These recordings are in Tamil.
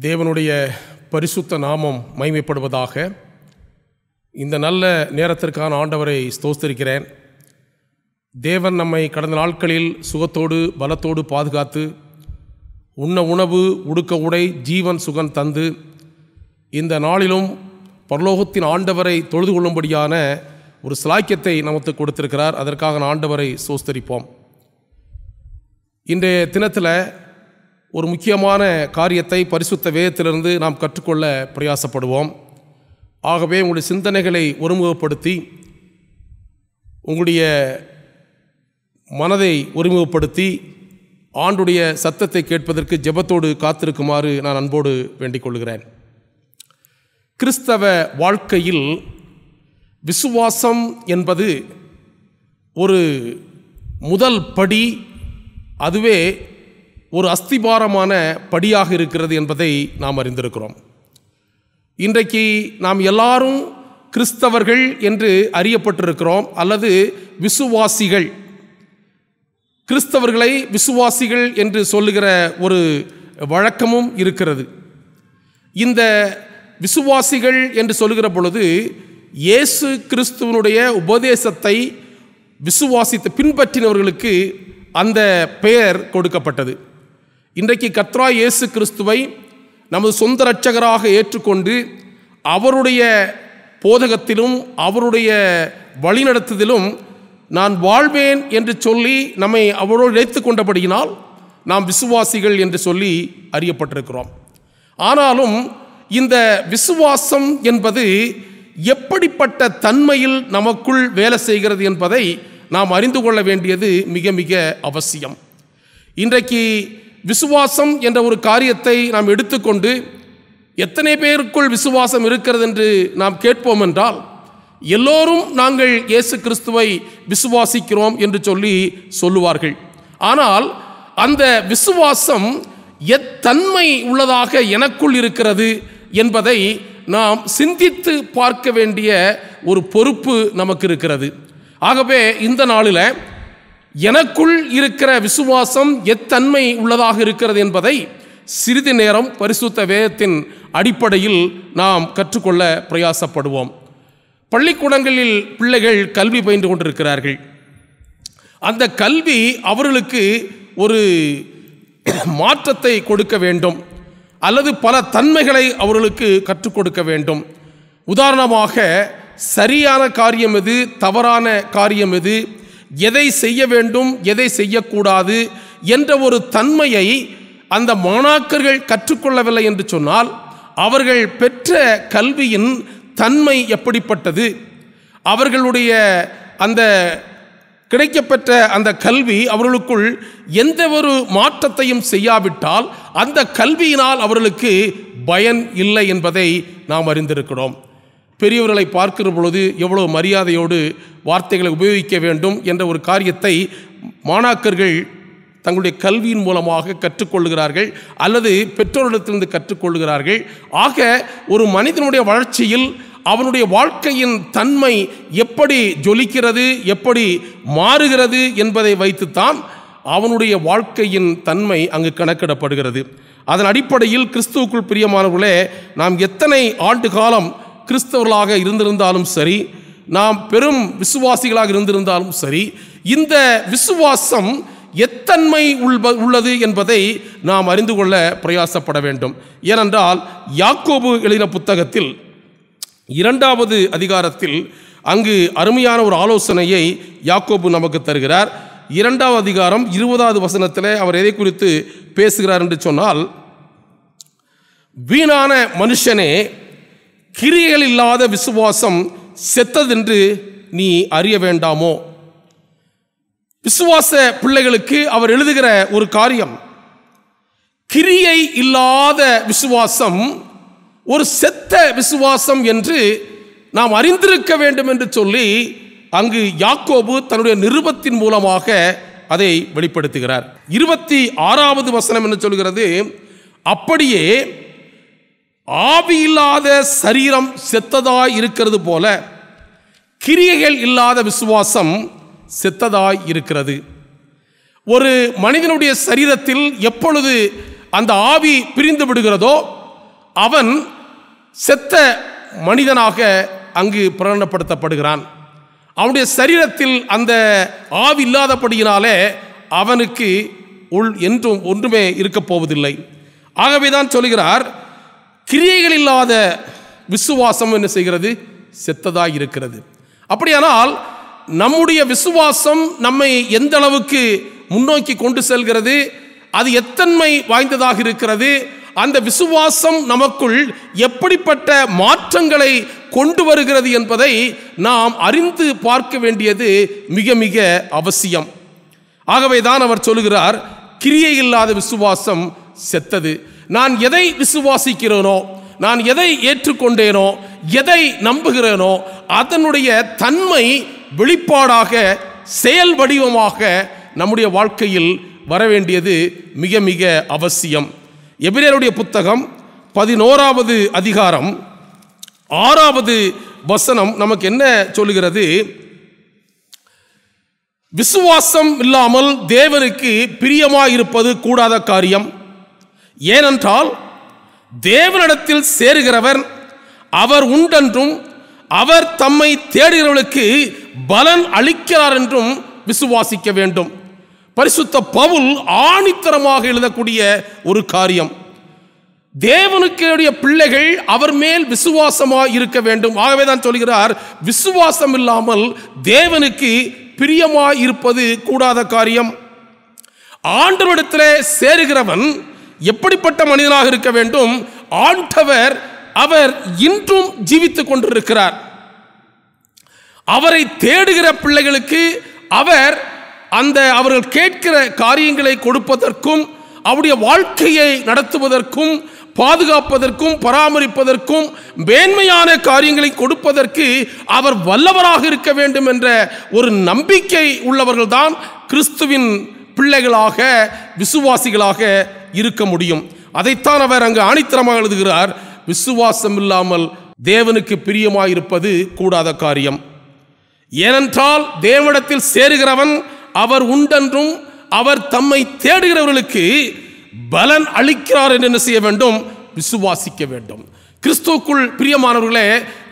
தேவனுடைய பரிசுத்த நாமம் மகிமைப்படுவதாக. இந்த நல்ல நேரத்திற்கான ஆண்டவரை ஸ்தோத்திரிக்கிறேன். தேவன் நம்மை கடந்த நாட்களில் சுகத்தோடு பலத்தோடு பாதுகாத்து உண்ண உணவு உடுக்க உடை ஜீவன் சுகம் தந்து இந்த நாளிலும் பரலோகத்தின் ஆண்டவரை தொழுது கொள்ளும்படியான ஒரு சிலாக்கியத்தை நமக்கு கொடுத்திருக்கிறார். அதற்காக ஆண்டவரை ஸ்தோத்திரிப்போம். இன்றைய தினத்தில் ஒரு முக்கியமான காரியத்தை பரிசுத்த வேதத்திலிருந்து நாம் கற்றுக்கொள்ள பிரயாசப்படுவோம். ஆகவே உங்களுடைய சிந்தனைகளை ஒருமுகப்படுத்தி உங்களுடைய மனதை ஒருமுகப்படுத்தி ஆண்டுடைய சத்தத்தை கேட்பதற்கு ஜெபத்தோடு காத்திருக்குமாறு நான் அன்போடு வேண்டிக் கொள்கிறேன். கிறிஸ்தவ வாழ்க்கையில் விசுவாசம் என்பது ஒரு முதல் படி, அதுவே ஒரு அஸ்திபாரமான படியாக இருக்கிறது என்பதை நாம் அறிந்திருக்கிறோம். இன்றைக்கு நாம் எல்லாரும் கிறிஸ்தவர்கள் என்று அறியப்பட்டிருக்கிறோம், அல்லது விசுவாசிகள். கிறிஸ்தவர்களை விசுவாசிகள் என்று சொல்லுகிற ஒரு வழக்கமும் இருக்கிறது. இந்த விசுவாசிகள் என்று சொல்லுகிற பொழுது இயேசு கிறிஸ்துவனுடைய உபதேசத்தை விசுவாசித்து பின்பற்றினவர்களுக்கு அந்த பெயர் கொடுக்கப்பட்டது. இன்றைக்கு கர்த்தராகிய இயேசு கிறிஸ்துவை நமது சொந்த இரட்சகராக ஏற்றுக்கொண்டு அவருடைய போதகத்திலும் அவருடைய வழிநடத்துதலும் நான் வாழ்வேன் என்று சொல்லி நம்மை அவரோடு இணைத்து கொண்டபடியினால் நாம் விசுவாசிகள் என்று சொல்லி அறியப்பட்டிருக்கிறோம். ஆனாலும் இந்த விசுவாசம் என்பது எப்படிப்பட்ட தன்மையில் நமக்குள் வேலை செய்கிறது என்பதை நாம் அறிந்து கொள்ள வேண்டியது மிக மிக அவசியம். இன்றைக்கு விசுவாசம் என்ற ஒரு காரியத்தை நாம் எடுத்துக்கொண்டு எத்தனை பேருக்குள் விசுவாசம் இருக்கிறது என்று நாம் கேட்போம் என்றால், எல்லோரும் நாங்கள் இயேசு கிறிஸ்துவை விசுவாசிக்கிறோம் என்று சொல்லுவார்கள். ஆனால் அந்த விசுவாசம் எத்தன்மை உள்ளதாக எனக்குள் இருக்கிறது என்பதை நாம் சிந்தித்து பார்க்க வேண்டிய ஒரு பொறுப்பு நமக்கு இருக்கிறது. ஆகவே இந்த நாளில் எனக்குள் இருக்கிற விசுவாசம் எத்தன்மை உள்ளதாக இருக்கிறது என்பதை சிறிது நேரம் பரிசுத்த வேதத்தின் அடிப்படையில் நாம் கற்றுக்கொள்ள பிரயாசப்படுவோம். பள்ளிக்கூடங்களில் பிள்ளைகள் கல்வி பயின்று கொண்டிருக்கிறார்கள். அந்த கல்வி அவர்களுக்கு ஒரு மாற்றத்தை கொடுக்க வேண்டும், அல்லது பல தன்மைகளை அவர்களுக்கு கற்றுக் கொடுக்க வேண்டும். உதாரணமாக, சரியான காரியம் எது, தவறான காரியம் எது, எதை செய்ய வேண்டும் எதை செய்யக்கூடாது என்ற ஒரு தன்மையை அந்த மாணாக்கர்கள் கற்றுக்கொள்ளவில்லை என்று சொன்னால் அவர்கள் பெற்ற கல்வியின் தன்மை எப்படிப்பட்டது, அவர்களுடைய அந்த கிடைக்கப்பெற்ற அந்த கல்வி அவர்களுக்குள் எந்த ஒரு மாற்றத்தையும் செய்யாவிட்டால் அந்த கல்வியினால் அவர்களுக்கு பயன் இல்லை என்பதை நாம் அறிந்திருக்கிறோம். பெரியவர்களை பார்க்கிற பொழுது எவ்வளவு மரியாதையோடு வார்த்தைகளை உபயோகிக்க வேண்டும் என்ற ஒரு காரியத்தை மாணாக்கர்கள் தங்களுடைய கல்வியின் மூலமாக கற்றுக்கொள்கிறார்கள், அல்லது பெற்றோரிடத்திலிருந்து கற்றுக்கொள்கிறார்கள். ஆக ஒரு மனிதனுடைய வளர்ச்சியில் அவனுடைய வாழ்க்கையின் தன்மை எப்படி ஜொலிக்கிறது, எப்படி மாறுகிறது என்பதை வைத்துத்தான் அவனுடைய வாழ்க்கையின் தன்மை அங்கு கணக்கிடப்படுகிறது. அதன் அடிப்படையில் கிறிஸ்துவுக்குள் பிரியமானவர்களே, நாம் எத்தனை ஆண்டு காலம் கிறிஸ்தவர்களாக இருந்திருந்தாலும் சரி, நாம் பெரும் விசுவாசிகளாக இருந்திருந்தாலும் சரி, இந்த விசுவாசம் எத்தன்மை உள்ளது என்பதை நாம் அறிந்து கொள்ள பிரயாசப்பட வேண்டும். ஏனென்றால் யாக்கோபு எழுதின புத்தகத்தில் 2வது அதிகாரத்தில் அங்கு அருமையான ஒரு ஆலோசனையை யாக்கோபு நமக்கு தருகிறார். 2வது அதிகாரம் 20வது வசனத்தில் அவர் எதை குறித்து பேசுகிறார் என்று சொன்னால், வீணான மனுஷனே, கிரியைகள் இல்லாத விசுவாசம் செத்ததென்று நீ அறிய வேண்டாமோ. விசுவாச பிள்ளைகளுக்கு அவர் எழுதுகிற ஒரு காரியம், கிரியை இல்லாத விசுவாசம் ஒரு செத்த விசுவாசம் என்று நாம் அறிந்திருக்க வேண்டும் என்று சொல்லி அங்கு யாக்கோபு தன்னுடைய நிருபத்தின் மூலமாக அதை வெளிப்படுத்துகிறார். 26வது வசனம் என்று சொல்கிறது, அப்படியே ஆவி இல்லாத சரீரம் செத்ததாய் இருக்கிறது போல கிரியைகள் இல்லாத விசுவாசம் செத்ததாய் இருக்கிறது. ஒரு மனிதனுடைய சரீரத்தில் எப்பொழுது அந்த ஆவி பிரிந்து விடுகிறதோ அவன் செத்த மனிதனாக அங்கு பிரகடனப்படுத்தப்படுகிறான். அவனுடைய சரீரத்தில் அந்த ஆவி இல்லாதபடியினாலே அவனுக்கு என்றும் ஒன்றுமே இருக்க போவதில்லை. ஆகவேதான் சொல்கிறார், கிரியைகள் இல்லாத விசுவாசம் என்ன செய்கிறது? செத்ததாய் இருக்கிறது. அப்படியானால் நம்முடைய விசுவாசம் நம்மை எந்த அளவுக்கு முன்னோக்கி கொண்டு செல்கிறது, அது எத்தன்மை வாய்ந்ததாக இருக்கிறது, அந்த விசுவாசம் நமக்குள் எப்படிப்பட்ட மாற்றங்களை கொண்டு வருகிறது என்பதை நாம் அறிந்து பார்க்க வேண்டியது மிக மிக அவசியம். ஆகவேதான் அவர் சொல்லுகிறார், கிரியை இல்லாத விசுவாசம் செத்தது. நான் எதை விசுவாசிக்கிறேனோ, நான் எதை ஏற்றுக்கொண்டேனோ, எதை நம்புகிறேனோ அதனுடைய தன்மை வெளிப்பாடாக செயல் வடிவமாக நம்முடைய வாழ்க்கையில் வரவேண்டியது மிக மிக அவசியம். எபிரேயருடைய புத்தகம் 11வது அதிகாரம் 6வது வசனம் நமக்கு என்ன சொல்லுகிறது? விசுவாசம் இல்லாமல் தேவனுக்கு பிரியமாயிருப்பது கூடாத காரியம். ஏனென்றால் தேவனிடத்தில் சேருகிறவர் அவர் உண்டென்றும் அவர் தம்மை தேடுகிறவர்களுக்கு பலன் அளிக்கிறார் என்றும் விசுவாசிக்க வேண்டும். பரிசுத்த பவுல் ஆணித்தரமாக எழுதக்கூடிய ஒரு காரியம். தேவனுடைய பிள்ளைகள் அவர் மேல் விசுவாசமாக இருக்க வேண்டும். ஆகவே தான் சொல்கிறார், விசுவாசம் இல்லாமல் தேவனுக்கு பிரியமாய் இருப்பது கூடாத காரியம். ஆண்டவரிடத்திலே சேருகிறவன் எப்படிப்பட்ட மனிதனாக இருக்க வேண்டும்? ஆண்டவர் அவர் இன்றும் ஜீவித்துக் கொண்டிருக்கிறார். அவரை தேடுகிற பிள்ளைகளுக்கு அவர் அவர்கள் கேட்கிற காரியங்களை கொடுப்பதற்கும், அவருடைய வாழ்க்கையை நடத்துவதற்கும், பாதுகாப்பதற்கும், பராமரிப்பதற்கும், மேன்மையான காரியங்களை கொடுப்பதற்கு அவர் வல்லவராக இருக்க வேண்டும் என்ற ஒரு நம்பிக்கை உள்ளவர்கள் தான் கிறிஸ்துவின் பிள்ளைகளாக, விசுவாசிகளாக இருக்க முடியும். அதைத்தான் அவர் அங்கு ஆணித்தரமாக எழுதுகிறார், விசுவாசம் இல்லாமல் தேவனுக்கு பிரியமாயிருப்பது கூடாத காரியம். ஏனென்றால் தேவனிடத்தில் சேருகிறவன் அவர் உண்டென்றும் அவர் தம்மை தேடுகிறவர்களுக்கு பலன் அளிக்கிறார் என்று என்ன செய்ய வேண்டும்? விசுவாசிக்க வேண்டும். கிறிஸ்துவுக்குள் பிரியமானவர்களே,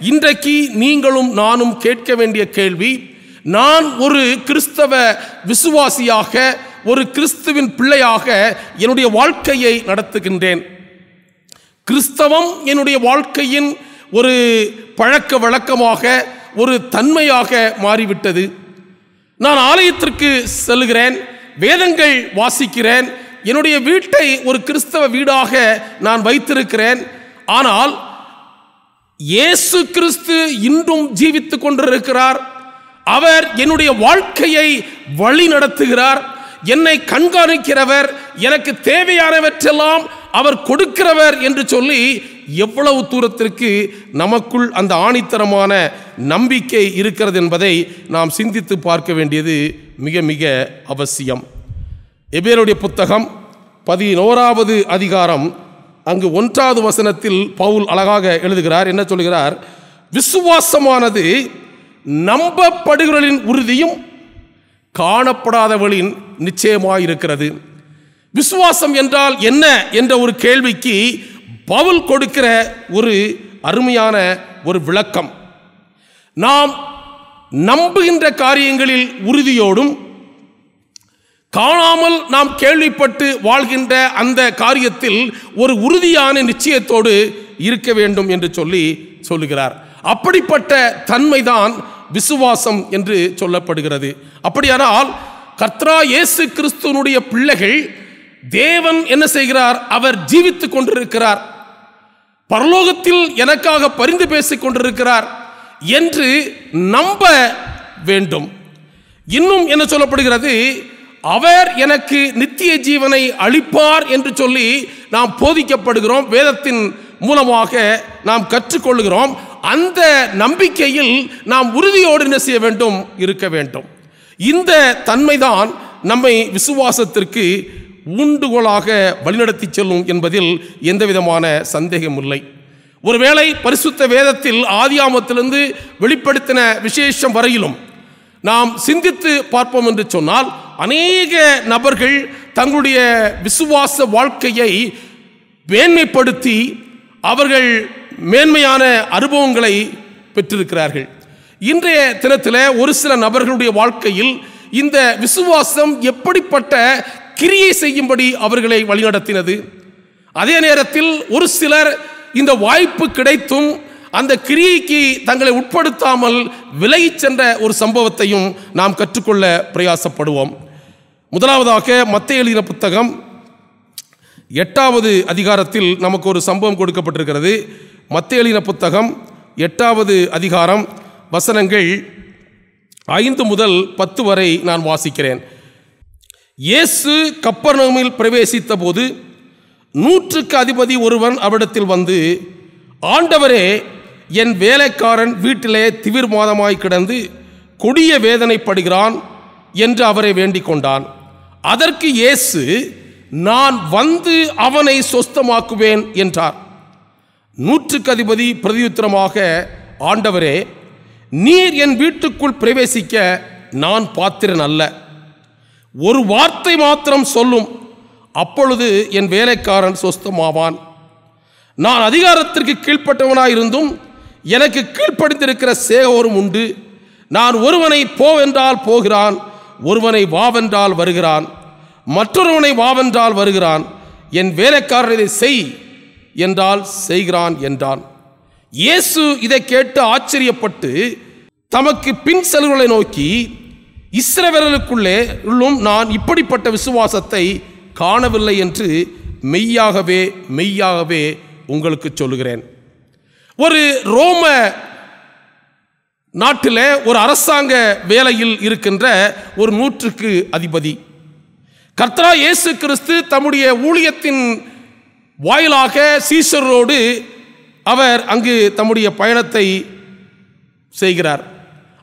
இன்றைக்கு நீங்களும் நானும் கேட்க வேண்டிய கேள்வி, நான் ஒரு கிறிஸ்தவ விசுவாசியாக, ஒரு கிறிஸ்துவின் பிள்ளையாக என்னுடைய வாழ்க்கையை நடத்துகின்றேன். கிறிஸ்தவம் என்னுடைய வாழ்க்கையின் ஒரு பழக்க வழக்கமாக, ஒரு தன்மையாக மாறிவிட்டது. நான் ஆலயத்திற்கு செல்கிறேன், வேதங்கள் வாசிக்கிறேன், என்னுடைய வீட்டை ஒரு கிறிஸ்தவ வீடாக நான் வைத்திருக்கிறேன். ஆனால் இயேசு கிறிஸ்து இன்றும் ஜீவித்துக் கொண்டிருக்கிறார். அவர் என்னுடைய வாழ்க்கையை வழி நடத்துகிறார், என்னை கண்காணிக்கிறவர், எனக்கு தேவையானவற்றெல்லாம் அவர் கொடுக்கிறவர் என்று சொல்லி எவ்வளவு தூரத்திற்கு நமக்குள் அந்த ஆணித்தரமான நம்பிக்கை இருக்கிறது என்பதை நாம் சிந்தித்து பார்க்க வேண்டியது மிக மிக அவசியம். எபிரேயருடைய புத்தகம் 11வது அதிகாரம் அங்கு 1வது வசனத்தில் பவுல் அழகாக எழுதுகிறார். என்ன சொல்கிறார்? விசுவாசமானது நம்பப்படுகிறவர்களின் உறுதியும் காணப்படாதவர்களின் நிச்சயமாயிருக்கிறது. விசுவாசம் என்றால் என்ன என்ற ஒரு கேள்விக்கு பவுல் கொடுக்கிற ஒரு அருமையான ஒரு விளக்கம். நாம் நம்புகின்ற காரியங்களில் உறுதியோடும், காணாமல் நாம் கேள்விப்பட்டு வாழ்கின்ற அந்த காரியத்தில் ஒரு உறுதியான நிச்சயத்தோடு இருக்க வேண்டும் என்று சொல்லுகிறார். அப்படிப்பட்ட தன்மைதான் விசுவாசம் என்று சொல்லப்படுகிறது. அப்படியானால் கர்த்தராகிய இயேசு கிறிஸ்துவினுடைய பிள்ளைகள், தேவன் என்ன செய்கிறார்? அவர் ஜீவித்துக் கொண்டிருக்கிறார், பரலோகத்தில் எனக்காக பரிந்து பேசிக் கொண்டிருக்கிறார் என்று நம்ப வேண்டும். இன்னும் என்ன சொல்லப்படுகிறது? அவர் எனக்கு நித்திய ஜீவனை அளிப்பார் என்று சொல்லி நாம் போதிக்கப்படுகிறோம், வேதத்தின் மூலமாக நாம் கற்றுக்கொள்கிறோம். அந்த நம்பிக்கையில் நாம் உறுதியோடு என்ன செய்ய வேண்டும்? இருக்க வேண்டும். இந்த தன்மைதான் நம்மை விசுவாசத்திற்கு ஊண்டுகோலாக வழிநடத்தி செல்லும் என்பதில் எந்த விதமான சந்தேகம் இல்லை. ஒருவேளை பரிசுத்த வேதத்தில் ஆதியாமத்திலிருந்து வெளிப்படுத்தின விசேஷம் வரையிலும் நாம் சிந்தித்து பார்ப்போம் என்று சொன்னால், அநேக நபர்கள் தங்களுடைய விசுவாச வாழ்க்கையை மேன்மைப்படுத்தி அவர்கள் மேன்மையான அனுபவங்களை பெற்றிருக்கிறார்கள். இன்றைய தினத்தில் ஒரு சில நபர்களுடைய வாழ்க்கையில் இந்த விசுவாசம் எப்படிப்பட்ட கிரியை செய்யும்படி அவர்களை வழிநடத்தினது. அதே நேரத்தில் ஒரு சிலர் இந்த வாய்ப்பு கிடைத்தும் அந்த கிரியைக்கு தங்களை உட்படுத்தாமல் விலகிச் சென்ற ஒரு சம்பவத்தையும் நாம் கற்றுக்கொள்ள பிரயாசப்படுவோம். முதலாவதாக மத்தேயு எழுதின புத்தகம் 8வது அதிகாரத்தில் நமக்கு ஒரு சம்பவம் கொடுக்கப்பட்டிருக்கிறது. மத்தேயு எழுதின புத்தகம் 8வது அதிகாரம் வசனங்கள் 5 முதல் 10 வரை நான் வாசிக்கிறேன். இயேசு கப்பர்நகூமில் பிரவேசித்த போது 100க்கு அதிபதி ஒருவன் அவரிடத்தில் வந்து, ஆண்டவரே, என் வேலைக்காரன் வீட்டிலே திவிர்மாதமாய் கிடந்து கொடிய வேதனைப்படுகிறான் என்று அவரை வேண்டிக் கொண்டான். அதற்கு இயேசு, நான் வந்து அவனை சொஸ்தமாக்குவேன் என்றார். 100க்கு அதிபதி பிரதியுத்தரமாக, ஆண்டவரே, நீர் என் வீட்டுக்குள் பிரவேசிக்க நான் பாத்திரன் அல்ல. ஒரு வார்த்தை மாத்திரம் சொல்லும், அப்பொழுது என் வேலைக்காரன் சொஸ்தமாவான். நான் அதிகாரத்திற்கு கீழ்ப்பட்டவனாயிருந்தும் எனக்கு கீழ்ப்படிந்திருக்கிற சேவகரும் உண்டு. நான் ஒருவனை போவென்றால் போகிறான், ஒருவனை வாவென்றால் வருகிறான், மற்றொருவனை வாவென்றால் வருகிறான். என் வேலைக்காரனை செய் என்றால் செய்கிறான் என்றான். இயேசு இதை கேட்டு ஆச்சரியப்பட்டு தமக்கு பின் செல்வர்களை நோக்கி, இஸ்ரவேலருக்குள்ளே நான் இப்படிப்பட்ட விசுவாசத்தை காணவில்லை என்று மெய்யாகவே மெய்யாகவே உங்களுக்கு சொல்லுகிறேன். ஒரு ரோம நாட்டில் ஒரு அரசாங்க வேலையில் இருக்கின்ற ஒரு 100க்கு அதிபதி, கர்த்தராகிய இயேசு கிறிஸ்து தம்முடைய ஊழியத்தின் வாயிலாக சீசரோடு அவர் அங்கு தம்முடைய பயணத்தை செய்கிறார்.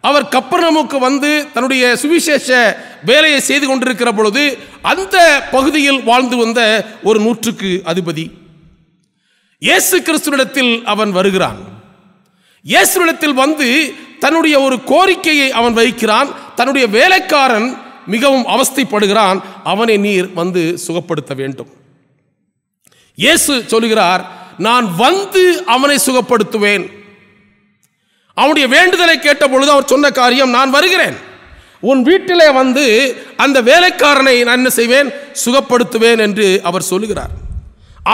அவர் கப்பர்நகூமுக்கு வந்து தன்னுடைய சுவிசேஷ வேலையை செய்து கொண்டிருக்கிற பொழுது அந்த பகுதியில் வாழ்ந்து வந்த ஒரு 100க்கு அதிபதி இயேசு கிறிஸ்துவிடத்தில் அவன் வருகிறான். இயேசுவிடத்தில் வந்து தன்னுடைய ஒரு கோரிக்கையை அவன் வைக்கிறான். தன்னுடைய வேலைக்காரன் மிகவும் அவஸ்தைப்படுகிறான், அவனை நீர் வந்து சுகப்படுத்த வேண்டும். இயேசு சொல்லுகிறார், நான் வந்து அவனை சுகப்படுத்துவேன். அவனுடைய வேண்டுதலை கேட்ட பொழுது அவர் சொன்ன காரியம், நான் வருகிறேன், உன் வீட்டிலே வந்து அந்த வேலைக்காரனை நான் என்ன செய்வேன், சுகப்படுத்துவேன் என்று அவர் சொல்லுகிறார்.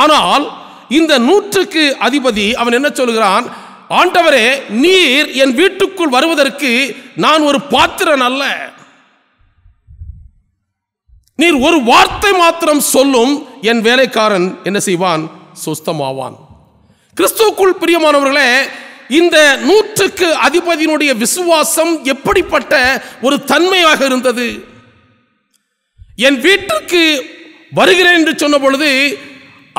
ஆனால் இந்த 100க்கு அதிபதி அவன் என்ன சொல்லுகிறான், ஆண்டவரே, நீர் என் வீட்டுக்குள் வருவதற்கு நான் ஒரு பாத்திரன் அல்ல. நீர் ஒரு வார்த்தை மாத்திரம் சொல்லும், என் வேலைக்காரன் என்ன செய்வான், சொஸ்தமாவான். கிறிஸ்துவுக்குள் பிரியமானவர்களே, இந்த 100க்கு அதிபதியினுடைய விசுவாசம் எப்படிப்பட்ட ஒரு தன்மையாக இருந்தது. என் வீட்டிற்கு வருகிறேன் என்று சொன்ன பொழுது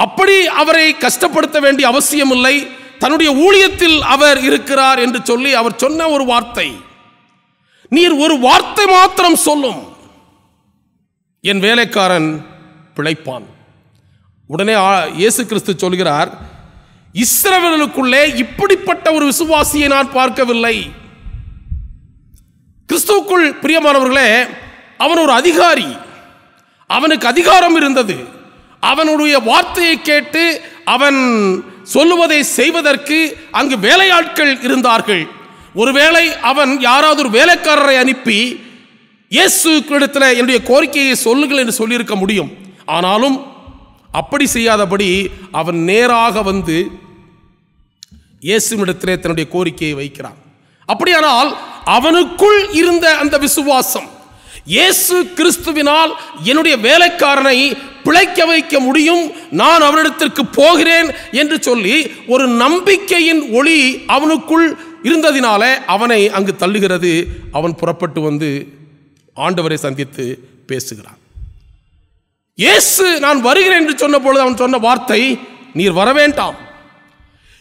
அப்படி அவரை கஷ்டப்படுத்த வேண்டிய அவசியம் இல்லை. தன்னுடைய ஊழியத்தில் அவர் இருக்கிறார் என்று சொல்லி அவர் சொன்ன ஒரு வார்த்தை, நீர் ஒரு வார்த்தை மாத்திரம் சொல்லும், என் வேலைக்காரன் பிழைப்பான். உடனே இயேசு கிறிஸ்து சொல்கிறார், இஸ்ரவேலுக்குள்ளே இப்படிப்பட்ட ஒரு விசுவாசியை நான் பார்க்கவில்லை. கிறிஸ்துவுக்குள் பிரியமானவர்களே, அவன் ஒரு அதிகாரி, அவனுக்கு அதிகாரம் இருந்தது. அவனுடைய வார்த்தையை கேட்டு அவன் சொல்லுவதை செய்வதற்கு அங்கு வேலையாட்கள் இருந்தார்கள். ஒருவேளை அவன் யாராவது ஒரு வேலைக்காரரை அனுப்பி இயேசு இடத்துல என்னுடைய கோரிக்கையை சொல்லுங்கள் என்று சொல்லியிருக்க முடியும். ஆனாலும் அப்படி செய்யாதபடி அவன் நேராக வந்து இயேசுவிடத்திலே தன்னுடைய கோரிக்கையை வைக்கிறான். அப்படியானால் அவனுக்குள் இருந்த அந்த விசுவாசம், இயேசு கிறிஸ்துவினால் என்னுடைய வேலைக்காரனை பிழைக்க வைக்க முடியும், நான் அவனிடத்திற்கு போகிறேன் என்று சொல்லி ஒரு நம்பிக்கையின் ஒளி அவனுக்குள் இருந்ததினாலே அவனை அங்கு தள்ளுகிறது. அவன் புறப்பட்டு வந்து ஆண்டவரை சந்தித்து பேசுகிறான். இயேசு நான் வருகிறேன் என்று சொன்ன பொழுது அவன் சொன்ன வார்த்தை, நீர் வர வேண்டாம்,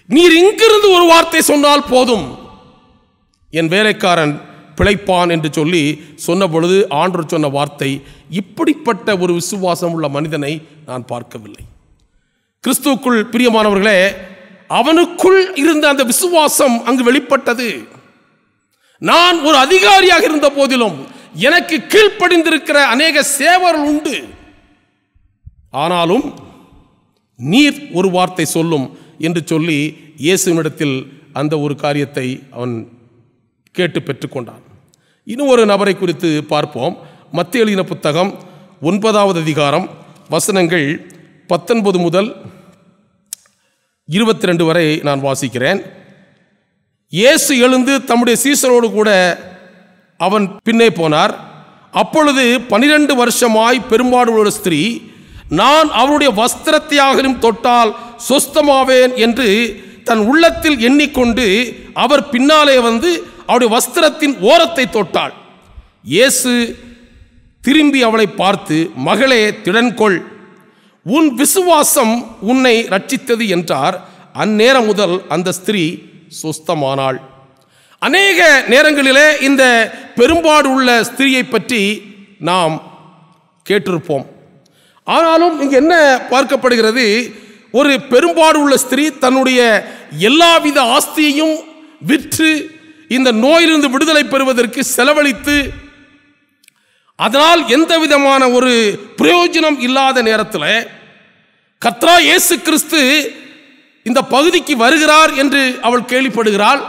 நீர் இங்கிருந்து ஒரு வார்த்தை சொன்னால் போதும், என் வேலைக்காரன் பிழைப்பான் என்று சொல்லி சொன்ன பொழுது ஆண்டவர் சொன்ன வார்த்தை, இப்படிப்பட்ட ஒரு விசுவாசம் உள்ள மனிதனை நான் பார்க்கவில்லை. கிறிஸ்துவுக்குள் பிரியமானவர்களே, அவனுக்குள் இருந்த அந்த விசுவாசம் அங்கு வெளிப்பட்டது. நான் ஒரு அதிகாரியாக இருந்த போதிலும் எனக்கு கீழ்ப்படிந்திருக்கிற அநேக சேவர்கள் உண்டு, ஆனாலும் நீர் ஒரு வார்த்தை சொல்லும், என்று சொல்லி இயேசுவினிடத்தில் அந்த ஒரு காரியத்தை அவன் கேட்டு பெற்றுக்கொண்டான். இன்னும் ஒரு நபரை குறித்து பார்ப்போம். மத்தேயு எழுதின புத்தகம் 9வது அதிகாரம் வசனங்கள் 19 முதல் 22 வரை நான் வாசிக்கிறேன். இயேசு எழுந்து தம்முடைய சீசரோடு கூட அவன் பின்னே போனார். அப்பொழுது 12 வருஷமாய் பெரும்பாடு உள்ள ஸ்திரீ, நான் அவருடைய வஸ்திரத்தையாகிலும் தொட்டால் சொஸ்தமாவேன் என்று தன் உள்ளத்தில் எண்ணிக்கொண்டு அவர் பின்னாலே வந்து அவருடைய வஸ்திரத்தின் ஓரத்தை தொட்டாள். இயேசு திரும்பி அவளை பார்த்து, மகளே, திடன்கொள், உன் விசுவாசம் உன்னை ரட்சித்தது என்றார். அந்நேரம் முதல் அந்த ஸ்திரீ சொஸ்தமானாள். அநேக நேரங்களிலே இந்த பெரும்பாடு உள்ள ஸ்திரீயை பற்றி நாம் கேட்டிருப்போம். ஆனாலும் இங்கு என்ன பார்க்கப்படுகிறது? ஒரு பெரும்பாடு உள்ள ஸ்திரீ தன்னுடைய எல்லாவித ஆஸ்தியையும் விற்று இந்த நோயிலிருந்து விடுதலை பெறுவதற்கு செலவழித்து, அதனால் எந்த விதமான ஒரு பிரயோஜனம் இல்லாத நேரத்தில் கர்த்தராகிய இயேசு கிறிஸ்து இந்த பகுதிக்கு வருகிறார் என்று அவள் கேள்விப்படுகிறாள்.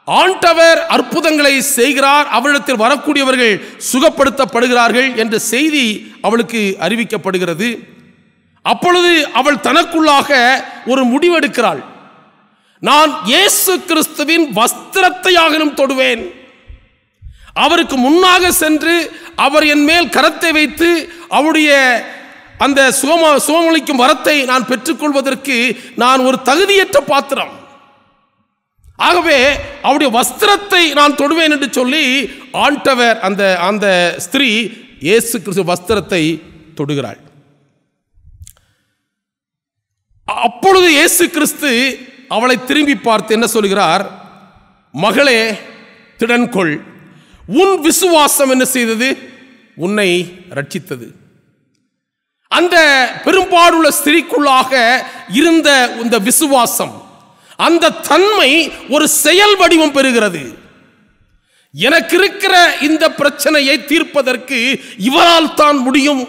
ஆண்டவர் அற்புதங்களை செய்கிறார், அவரிடத்தில் வரக்கூடியவர்கள் சுகப்படுத்தப்படுகிறார்கள் என்ற செய்தி அவளுக்கு அறிவிக்கப்படுகிறது. அப்பொழுது அவள் தனக்குள்ளாக ஒரு முடிவெடுக்கிறாள். நான் இயேசு கிறிஸ்துவின் வஸ்திரத்தையாகிலும் தொடுவேன். அவருக்கு முன்னாக சென்று அவர் என் மேல் கரத்தை வைத்து அவருடைய அந்த சுகமளிக்கும் வரத்தை நான் பெற்றுக்கொள்வதற்கு நான் ஒரு தகுதியற்ற பாத்திரம். ஆகவே அவருடைய வஸ்திரத்தை நான் தொடுவேன் என்று சொல்லி ஆண்டவர் அந்த ஸ்திரீ இயேசு கிறிஸ்து வஸ்திரத்தை தொடுகிறாள். அப்பொழுது இயேசு கிறிஸ்து அவளை திரும்பி பார்த்து என்ன சொல்கிறார்? மகளே, திடன்கொள், உன் விசுவாசம் என்ன செய்தது? உன்னை ரட்சித்தது. அந்த பெரும்பாடுள்ள ஸ்திரீக்குள்ளாக இருந்த இந்த விசுவாசம், அந்த தன்மை ஒரு செயல் வடிவம் பெறுகிறது. எனக்கு இருக்கிற இந்த பிரச்சனையை தீர்ப்பதற்கு இவரால் தான் முடியும்,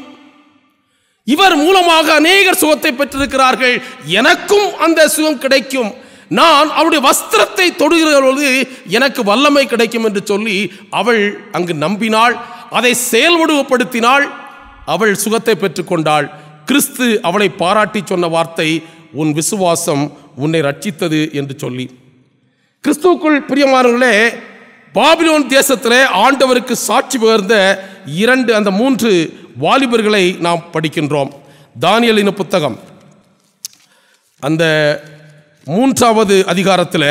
இவர் மூலமாக அநேகர் சுகத்தை பெற்றிருக்கிறார்கள், எனக்கும் அந்த சுகம் கிடைக்கும், நான் அவருடைய வஸ்திரத்தை தொடுகிற பொழுது எனக்கு வல்லமை கிடைக்கும் என்று சொல்லி அவள் அங்கு நம்பினாள், அதை செயல்வடிவப்படுத்தினாள், அவள் சுகத்தை பெற்றுக்கொண்டாள். கிறிஸ்து அவளை பாராட்டி சொன்ன வார்த்தை, உன் விசுவாசம் உன்னை ரட்சித்தது என்று சொல்லி. கிறிஸ்துவுக்குள் பிரியமானவர்களே, பாபிலோன் தேசத்திலே ஆண்டவருக்கு சாட்சி பகர்ந்த அந்த 3 வாலிபர்களை நாம் படிக்கின்றோம். தானியேலின் புத்தகம் அந்த 3வது அதிகாரத்தில்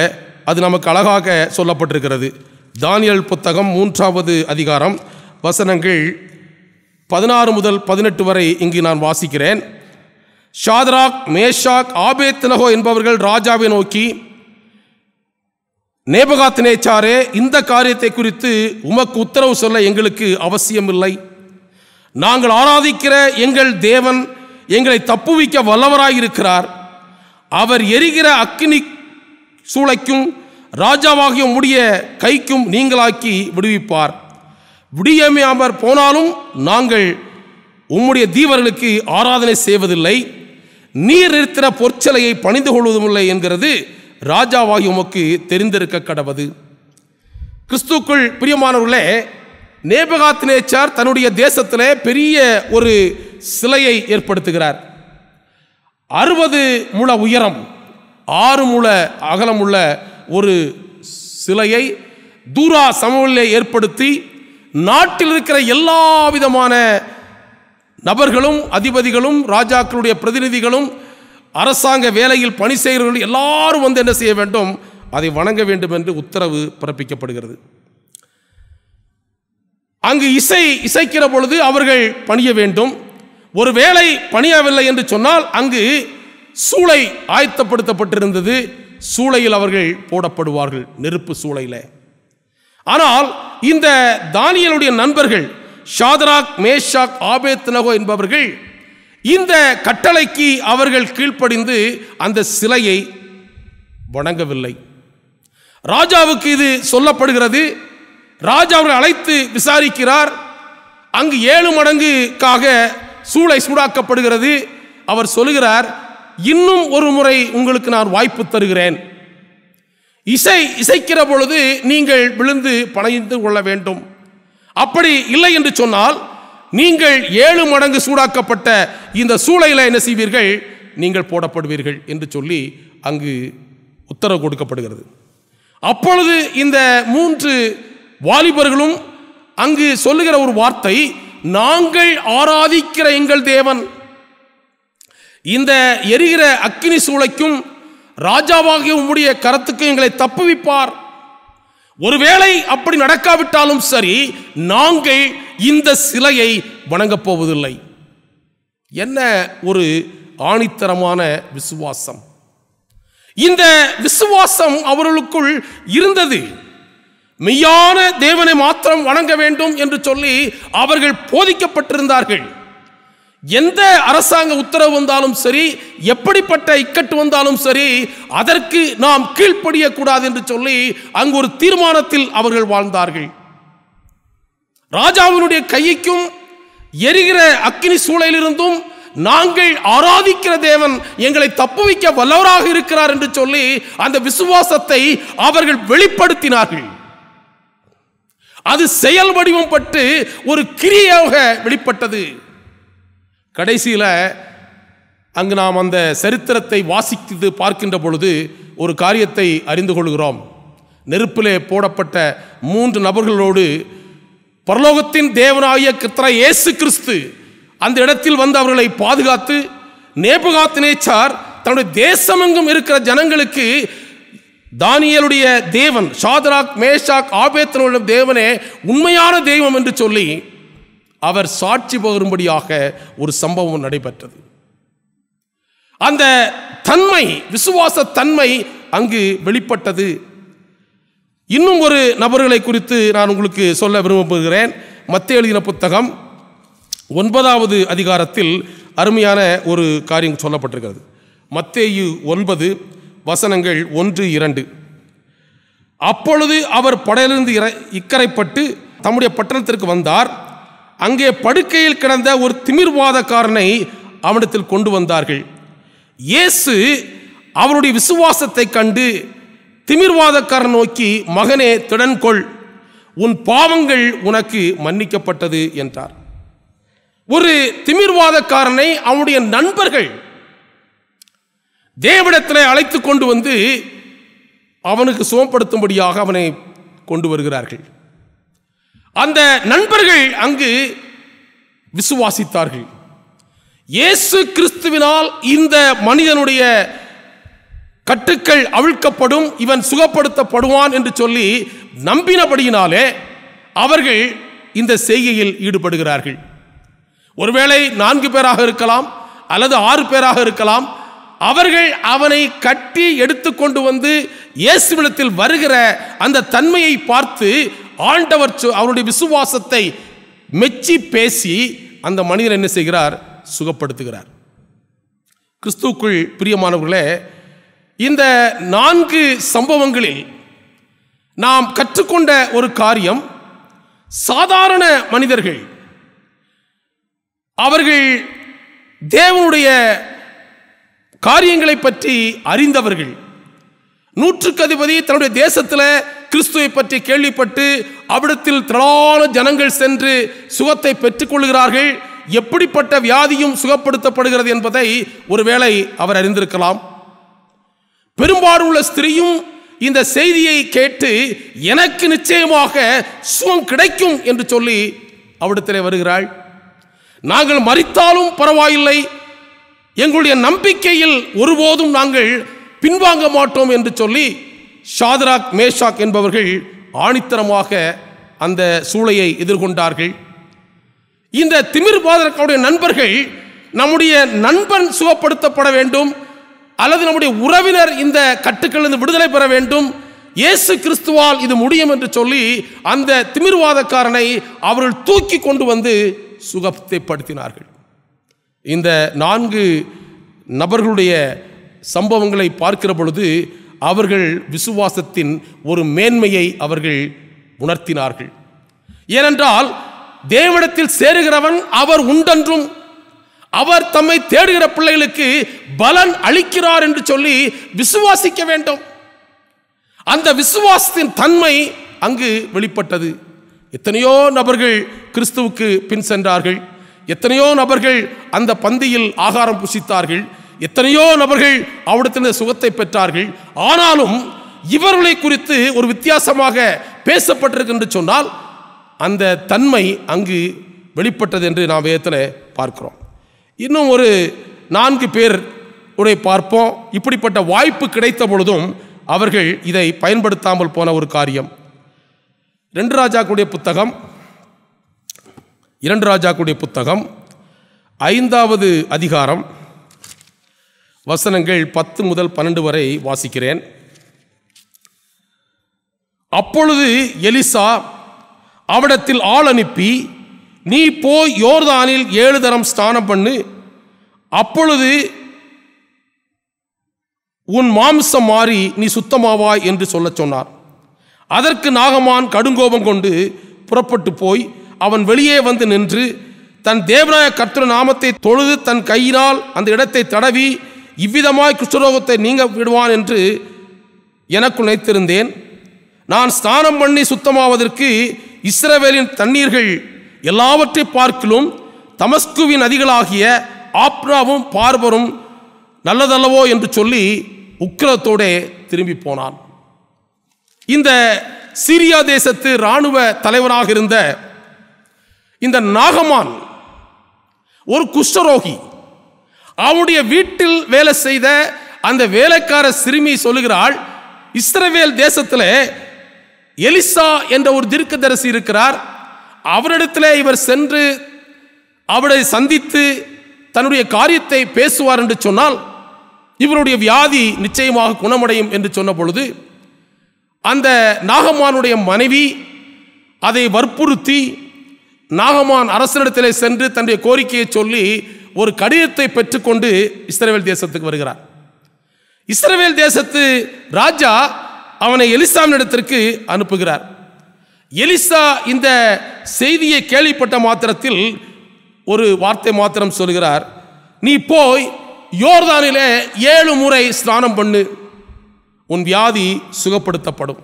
அது நமக்கு அழகாக சொல்லப்பட்டிருக்கிறது. தானியேல் புத்தகம் 3வது அதிகாரம் வசனங்கள் 16 முதல் 18 வரை இங்கு நான் வாசிக்கிறேன். ஷாத்ராக், மேஷாக், ஆபேத்நேகோ என்பவர்கள் ராஜாவை நோக்கி, நேபுகாத்நேச்சாரே, இந்த காரியத்தை குறித்து உமக்கு உத்தரவு சொல்ல எங்களுக்கு அவசியமில்லை. நாங்கள் ஆராதிக்கிற எங்கள் தேவன் எங்களை தப்புவிக்க வல்லவராயிருக்கிறார். அவர் எரிகிற அக்கினி சூளைக்கும் ராஜாவாகிய உம்முடைய கைக்கும் நீங்களாக்கி விடுவிப்பார். விடியாமல் போனாலும் நாங்கள் உம்முடைய தீவர்களுக்கு ஆராதனை செய்வதில்லை, நீர் நிறுத்தின பொற்சலையை பணிந்து கொள்வதுமில்லை என்கிறது ராஜாவாகி உமக்கு தெரிந்திருக்க கடவது. கிறிஸ்துக்குள் பிரியமானவர்களே, நேபுகாத்நேச்சார் தன்னுடைய தேசத்திலே பெரிய ஒரு சிலையை ஏற்படுத்துகிறார். 60 முழ உயரம், 6 முழ அகலமுள்ள ஒரு சிலையை தூரா சமவெளியிலே ஏற்படுத்தி நாட்டில் இருக்கிற எல்லா விதமான நபர்களும், அதிபதிகளும், ராஜாக்களுடைய பிரதிநிதிகளும், அரசாங்க வேலையில் பணி செய்கிறவர்கள் எல்லாரும் வந்து என்ன செய்ய வேண்டும்? அதை வணங்க வேண்டும் என்று உத்தரவு பிறப்பிக்கப்படுகிறது. அங்கு இசைக்கிற பொழுது அவர்கள் பணிய வேண்டும். ஒரு வேளை பணியவில்லை என்று சொன்னால் அங்கு சூளை ஆயத்தப்படுத்தப்பட்டிருந்தது, சூளையில் அவர்கள் போடப்படுவார்கள், நெருப்பு சூளையில். ஆனால் இந்த தானியேலுடைய நண்பர்கள் ஷாத்ராக், மேஷாக், ஆபேத்நேகோ என்பவர்கள் இந்த கட்டளைக்கு அவர்கள் கீழ்ப்படிந்து அந்த சிலையை வணங்கவில்லை. ராஜாவுக்கு இது சொல்லப்படுகிறது. ராஜா அவர்களை அழைத்து விசாரிக்கிறார். அங்கு 7 மடங்குக்காக சூளை சூடாக்கப்படுகிறது. அவர் சொல்லுகிறார், இன்னும் ஒரு முறை உங்களுக்கு நான் வாய்ப்பு தருகிறேன். இசைக்கிற பொழுது நீங்கள் விழுந்து பணிந்து கொள்ள வேண்டும். அப்படி இல்லை என்று சொன்னால் நீங்கள் 7 மடங்கு சூடாக்கப்பட்ட இந்த சூளையில் என்ன செய்வீர்கள்? நீங்கள் போடப்படுவீர்கள் என்று சொல்லி அங்கு உத்தரவு கொடுக்கப்படுகிறது. அப்பொழுது இந்த 3 வாலிபர்களும் அங்கு சொல்லுகிற ஒரு வார்த்தை, நாங்கள் ஆராதிக்கிற எங்கள் தேவன் இந்த எரிகிற அக்கினி சூளைக்கும் ராஜாவாகிய உம்முடைய கரத்துக்கு எங்களை தப்புவிப்பார். ஒருவேளை அப்படி நடக்காவிட்டாலும் சரி, நாங்கள் இந்த சிலையை வணங்கப் போவதில்லை. என்ன ஒரு ஆணித்தரமான விசுவாசம்! இந்த விசுவாசம் அவர்களுக்குள் இருந்தது. மெய்யான தேவனை மாத்திரம் வணங்க வேண்டும் என்று சொல்லி அவர்கள் போதிக்கப்பட்டிருந்தார்கள். எந்த அரசாங்க உத்தரவு வந்தாலும் சரி, எப்படிப்பட்ட இக்கட்டு வந்தாலும் சரி, அதற்கு நாம் கீழ்ப்படியக்கூடாது என்று சொல்லி அங்கு ஒரு தீர்மானத்தில் அவர்கள் வாழ்ந்தார்கள். ராஜாவினுடைய கைக்கும் எரிகிற அக்கினி சூளையிலிருந்தும் நாங்கள் ஆராதிக்கிற தேவன் எங்களை தப்புவிக்க வல்லவராக இருக்கிறார் என்று சொல்லி அந்த விசுவாசத்தை அவர்கள் வெளிப்படுத்தினார்கள். அது செயல் வடிவம் பட்டு ஒரு கிரியாக வெளிப்பட்டது. கடைசியில் அங்கு நாம் அந்த சரித்திரத்தை வாசித்து பார்க்கின்ற பொழுது ஒரு காரியத்தை அறிந்து கொள்கிறோம். நெருப்பிலே போடப்பட்ட 3 நபர்களோடு பரலோகத்தின் தேவனாகிய கர்த்தராகிய இயேசு கிறிஸ்து அந்த இடத்தில் வந்து அவர்களை பாதுகாத்து, நேபுகாத்நேச்சார் தன்னுடைய தேசமெங்கும் இருக்கிற ஜனங்களுக்கு தானியேலுடைய தேவன், சாத்ராக் மேஷாக் ஆபேத்நேகோவுடைய தேவனே உண்மையான தெய்வம் என்று சொல்லி அவர் சாட்சி பகரும்படியாக ஒரு சம்பவம் நடைபெற்றது. அந்த தன்மை, விசுவாச தன்மை அங்கு வெளிப்பட்டது. இன்னும் ஒரு நபர்களை குறித்து நான் உங்களுக்கு சொல்ல விரும்புகிறேன். மத்தேயு எழுதின புத்தகம் 9வது அதிகாரத்தில் அருமையான ஒரு காரியம் சொல்லப்பட்டிருக்கிறது. மத்தேயு 9 வசனங்கள் 1-2. அப்பொழுது அவர் படலிலிருந்து இக்கரைப்பட்டு தம்முடைய பட்டணத்திற்கு வந்தார். அங்கே படுக்கையில் கிடந்த ஒரு திமிர்வாதக்காரனை அவனிடத்தில் கொண்டு வந்தார்கள். இயேசு அவருடைய விசுவாசத்தை கண்டு திமிர்வாதக்காரன் நோக்கி, மகனே திடன்கொள், உன் பாவங்கள் உனக்கு மன்னிக்கப்பட்டது என்றார். ஒரு திமிர்வாதக்காரனை அவனுடைய நண்பர்கள் தேவனிடத்திலே அழைத்து கொண்டு வந்து அவனுக்கு சுகப்படுத்தும்படியாக அவனை கொண்டு வருகிறார்கள். அந்த நண்பர்கள் அங்கு விசுவாசித்தார்கள். இயேசு கிறிஸ்துவினால் இந்த மனிதனுடைய கட்டுக்கள் அவிழ்க்கப்படும், இவன் சுகப்படுத்தப்படுவான் என்று சொல்லி நம்பினபடியினாலே அவர்கள் இந்த செய்கையில் ஈடுபடுகிறார்கள். ஒருவேளை 4 பேராக இருக்கலாம் அல்லது 6 பேராக இருக்கலாம். அவர்கள் அவனை கட்டி எடுத்துக்கொண்டு வந்து இயேசுவிடத்தில் வருகிற அந்த தன்மையை பார்த்து ஆண்டவர் அவருடைய விசுவாசத்தை மெச்சி பேசி அந்த மனிதன் என்ன செய்கிறார்? சுகப்படுத்துகிறார். கிறிஸ்துவுக்குள் பிரியமானவர்களே, இந்த 4 சம்பவங்களில் நாம் கற்றுக்கொண்ட ஒரு காரியம், சாதாரண மனிதர்கள், அவர்கள் தேவனுடைய காரியங்களை பற்றி அறிந்தவர்கள். 100க்கு அதிபதி தன்னுடைய தேசத்தில் கிறிஸ்துவை பற்றி கேள்விப்பட்டு அவ்விடத்தில் திரளான ஜனங்கள் சென்று சுகத்தை பெற்றுக்கொள்கிறார்கள். எப்படிப்பட்ட வியாதியும் சுகப்படுத்தப்படுகிறது என்பதை ஒருவேளை அவர் அறிந்திருக்கலாம். பெரும்பாலுள்ள ஸ்திரீயும் இந்த செய்தியை கேட்டு எனக்கு நிச்சயமாக சுகம் கிடைக்கும் என்று சொல்லி அவ்விடத்திலே வருகிறாள். நாங்கள் மரித்தாலும் பரவாயில்லை, எங்களுடைய நம்பிக்கையில் ஒருபோதும் நாங்கள் பின்வாங்க மாட்டோம் என்று சொல்லி சாத்ராக் மேஷாக் என்பவர்கள் ஆணித்தரமாக அந்த சூளையை எதிர்கொண்டார்கள். இந்த திமிர்வாதக்காரனுடைய நண்பர்கள், நம்முடைய நண்பன் சுகப்படுத்தப்பட வேண்டும் அல்லது நம்முடைய உறவினர் இந்த கட்டுக்களிலிருந்து விடுதலை பெற வேண்டும், இயேசு கிறிஸ்துவால் இது முடியும் என்று சொல்லி அந்த திமிர்வாதக்காரனை அவர்கள் தூக்கி கொண்டு வந்து சுகப்படுத்தினார்கள். இந்த 4 நபர்களுடைய சம்பவங்களை பார்க்கிற பொழுது அவர்கள் விசுவாசத்தின் ஒரு மேன்மையை அவர்கள் உணர்த்தினார்கள். ஏனென்றால் தேவனிடத்தில் சேருகிறவன் அவர் உண்டென்றும் அவர் தம்மை தேடுகிற பிள்ளைகளுக்கு பலன் அளிக்கிறார் என்று சொல்லி விசுவாசிக்க வேண்டும். அந்த விசுவாசத்தின் தன்மை அங்கு வெளிப்பட்டது. எத்தனையோ நபர்கள் கிறிஸ்துவுக்கு பின் சென்றார்கள். எத்தனையோ நபர்கள் அந்த பந்தியில் ஆகாரம் புசித்தார்கள். எத்தனையோ நபர்கள் அவரிடத்தில் சுகத்தை பெற்றார்கள். ஆனாலும் இவர்களை குறித்து ஒரு வித்தியாசமாக பேசப்பட்டிருக்கு என்று சொன்னால் அந்த தன்மை அங்கு வெளிப்பட்டது என்று நாம் வேதத்தில் பார்க்கிறோம். இன்னும் ஒரு 4 பேர் உடைய பார்ப்போம். இப்படிப்பட்ட வாய்ப்பு கிடைத்த பொழுதும் அவர்கள் இதை பயன்படுத்தாமல் போன ஒரு காரியம். 2 ராஜாக்களுடைய புத்தகம் 5வது அதிகாரம் வசனங்கள் 10 முதல் 12 வரை வாசிக்கிறேன். அப்பொழுது எலிசா அவரிடத்தில் ஆள் அனுப்பி, நீ போய் யோர்தானில் 7 தரம் ஸ்நானம் பண்ணு, அப்பொழுது உன் மாம்சம் மாறி நீ சுத்தமாவாய் என்று சொல்ல சொன்னார். அதற்கு நாகமான் கடுங்கோபம் கொண்டு புறப்பட்டு போய் அவன் வெளியே வந்து நின்று தன் தேவனாய கர்த்தர் நாமத்தை தொழுது தன் கையினால் அந்த இடத்தை தடவி இவ்விதமாய் குஷ்டரோகத்தை நீங்க விடுவான் என்று எனக்கு நினைத்திருந்தேன். நான் ஸ்நானம் பண்ணி சுத்தமாவதற்கு இஸ்ரவேலின் தண்ணீர்கள் எல்லாவற்றை பார்க்கிலும் தமஸ்குவின் நதிகளாகிய ஆப்ராவும் பார்பரும் நல்லதல்லவோ என்று சொல்லி உக்கிரத்தோட திரும்பி போனான். இந்த சீரியா தேசத்து இராணுவ தலைவராக இருந்த இந்த நாகமான் ஒரு குஷ்டரோகி. அவனுடைய வீட்டில் வேலை செய்த அந்த வேலைக்கார சிறுமி சொல்லுகிறாள், இஸ்ரவேல் தேசத்தில் எலிசா என்ற ஒரு தீர்க்கதரிசி இருக்கிறார், அவரிடத்தில் இவர் சென்று அவரை சந்தித்து தன்னுடைய காரியத்தை பேசுவார் என்று சொன்னால் இவருடைய வியாதி நிச்சயமாக குணமடையும் என்று சொன்ன பொழுது அந்த நாகமானுடைய மனைவி அதை வற்புறுத்தி நாகமான் அரசனிடத்திலே சென்று தன்னுடைய கோரிக்கையை சொல்லி ஒரு கடிதத்தை பெற்றுக்கொண்டு இஸ்ரவேல் தேசத்துக்கு வருகிறார். இஸ்ரவேல் தேசத்து ராஜா அவனை எலிசாவினிடத்திற்கு அனுப்புகிறார். எலிசா இந்த செய்தியை கேள்விப்பட்ட மாத்திரத்தில் ஒரு வார்த்தை மாத்திரம் சொல்கிறார், நீ போய் யோர்தானிலே 7 முறை ஸ்நானம் பண்ணு, உன் வியாதி சுகப்படுத்தப்படும்.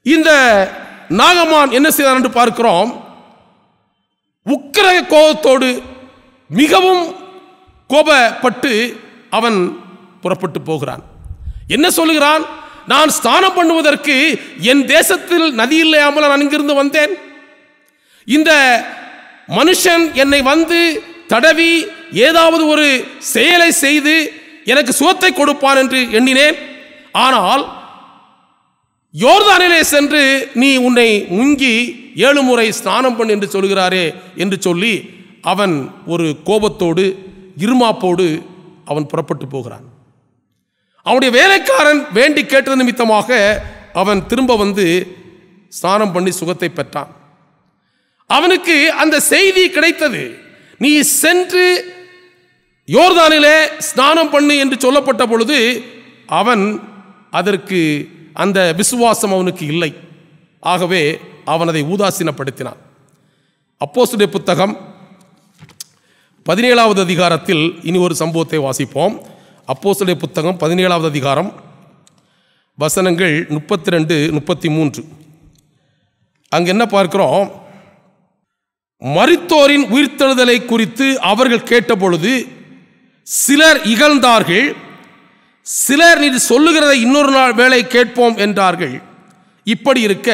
இந்த நாகமான் என்ன செய்தார் என்று பார்க்கிறோம். உக்கிர கோபத்தோடு மிகவும் கோபப்பட்டு அவன் புறப்பட்டு போகிறான். என்ன சொல்லுகிறான், நான் ஸ்நானம் பண்ணுவதற்கு என் தேசத்தில் நதி இல்லாமல் நான் இங்கிருந்து வந்தேன். இந்த மனுஷன் என்னை வந்து தடவி ஏதாவது ஒரு செயலை செய்து எனக்கு சுகத்தை கொடுப்பான் என்று எண்ணினேன். ஆனால் யோர்தானிலே சென்று நீ உன்னை முங்கி 7 முறை ஸ்நானம் பண்ணு என்று சொல்கிறாரே என்று சொல்லி அவன் ஒரு கோபத்தோடு இருமாப்போடு அவன் புறப்பட்டு போகிறான். அவனுடைய வேலைக்காரன் வேண்டி கேட்டது நிமித்தமாக அவன் திரும்ப வந்து ஸ்நானம் பண்ணி சுகத்தை பெற்றான். அவனுக்கு அந்த செய்தி கிடைத்தது, நீ சென்று யோர்தானிலே ஸ்நானம் பண்ணு என்று சொல்லப்பட்ட பொழுது அவன் அதற்கு அந்த விசுவாசம் அவனுக்கு இல்லை. ஆகவே அவன் அதை உதாசீனப்படுத்தினான். அப்போஸ்தலர் புத்தகம் 17வது அதிகாரத்தில் இனி ஒரு சம்பவத்தை வாசிப்போம். அப்போஸ்தலர் புத்தகம் 17வது அதிகாரம் வசனங்கள் 32, 33. அங்க என்ன பார்க்கிறோம், மரித்தோரின் உயிர்த்தெழுதலை குறித்து அவர்கள் கேட்டபொழுது சிலர் இகழ்ந்தார்கள், சிலர் நீ சொல்லுகிறதை இன்னொரு நாள் வேளை கேட்போம் என்றார்கள். இப்படி இருக்க